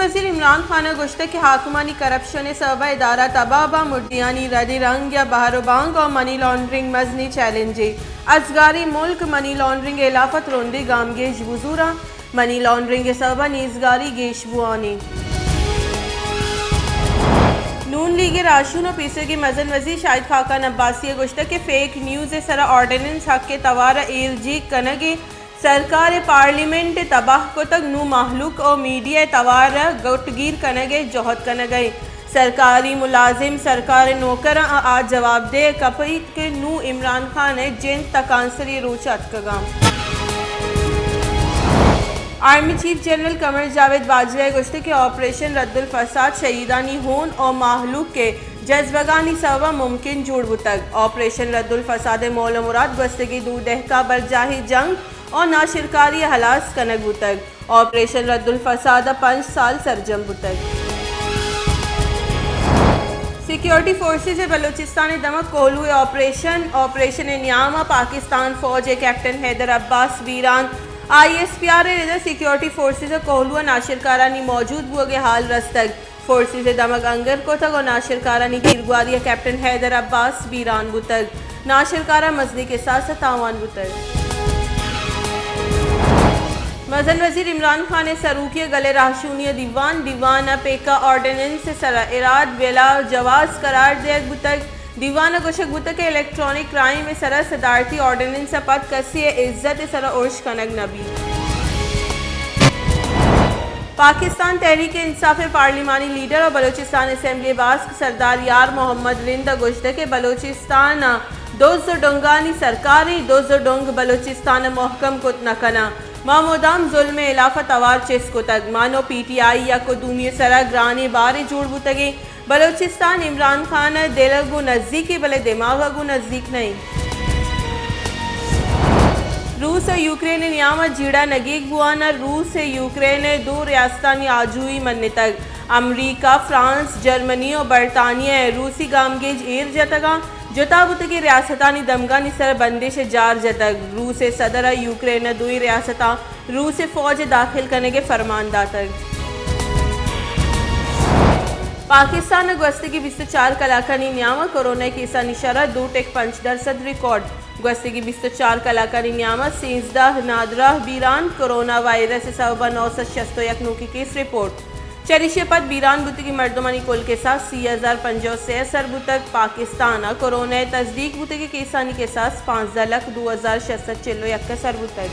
वज़ीर इमरान खान गुश्त के हाकुमानी करप्शन सबा इदारा तबाबा मुर्दियानी रदी रंग या बहरोबांग और मनी लॉन्ड्रिंग मजनी चैलेंजे अजगारी मुल्क मनी लॉन्ड्रिंग इलाफत रोंदे गामगेश बुजूरा मनी लॉन्ड्रिंग सबा नीजगारी गेश बुआनी नून लीग राशून पीसे की मजन वजीर शाहिद खाकान अब्बासी गुश्त के फेक न्यूज़ सरा ऑर्डिनेंस हक के तवारा एलजी कनगे सरकार पार्लियामेंट तबाह को तक नू महलूक और मीडिया तवारा गुटगीर कनगे जोहद कन गए सरकारी मुलाजिम सरकार नौकर आज जवाब दे कपई के नू इमरान खान जेन तकांसरी रोच अटकगाम army chief general Qamar Javed Bajwa गुश्त के ऑपरेशन रद्दुल फसाद शहीदानी होन और महलूक के जज्बगानी सवा मुमकिन जुड़ बुतक ऑपरेशन रद्दुल फसाद मौल मुराद गस्तगी दूर दहका बरजाही जंग और नाशिरकारी हलास कनक बुतक ऑपरेशन रद्दुल फसाद 5 साल सरजम बुतक सिक्योरिटी फोर्सेज बलूचिस्तान दमक कोहलू ऑपरेशन न्यामा पाकिस्तान फौज कैप्टन हैदर अब्बास वीरान ISPR सिक्योरिटी फोर्सेज कोहलू नाशिरकारानी मौजूद हुए हाल रस्तक फोर्सेज दमक अंगर को तक और नाशिरकारानी गिरगुआरिया कैप्टन हैदर अब्बास वीरान बुतक नाशिरकारा मजनी के साथ तावान बुतक मजन वजीर इमरान खान सरूकिया गले राशूनिया दीवान पेका ऑर्डिनेंस सरा इराद बेला जवाज करार दे बुतक दीवान गुशक बुतक इलेक्ट्रॉनिक क्राइम में सरा सदारती ऑर्डिनेंस पद कसी इज्जत सरा उर्श कनक नबी पाकिस्तान तहरीक इंसाफ पार्लिमानी लीडर और बलूचिस्तान असम्बली बास सरदार यार मोहम्मद रिंद गुश्त के बलूचिस्तान दोजो डोंगानी सरकारी दोजो डोंग बलूचिस्तान मोहकम कुत नकना मामोदाम जुल्म इलाफत अवार चेस को तक मानो PTI या कुदूमी सरा ग्रानी बारे जोड़ बुतगे बलूचिस्तान इमरान खान दिलगु नज़दीकी भले दिमागु नज़दीक नहीं रूस और यूक्रेन नियामत जीड़ा नगीक बुआना रूस से यूक्रेन 2 रियासतानी आजुई मनने तक अमरीका फ्रांस जर्मनी और बरतानिया रूसी गामगेज एर जतगा जोताबुतगी रियासतानी दमगानी सर बंदिश जार जतक रूस सदर यूक्रेन 2 रियासता रूस फौज दाखिल करने के फरमानदा तक पाकिस्तान गस्तगी 24 कलाकानी न्यामा कोरोना केसा निशारा 2.5% रिकॉर्ड गस्तगी 24 कलाकानी न्यामा 13 नादरा बीरान कोरोना वायरस सबा 961 की केस रिपोर्ट चरिशे पद बीरान बुतगी मर्दमानी कुल के साथ 30,050 सर बुतक पाकिस्तान कोरोना तस्दीक बुतगी केसानी के साथ 5,02,661 सर बुतक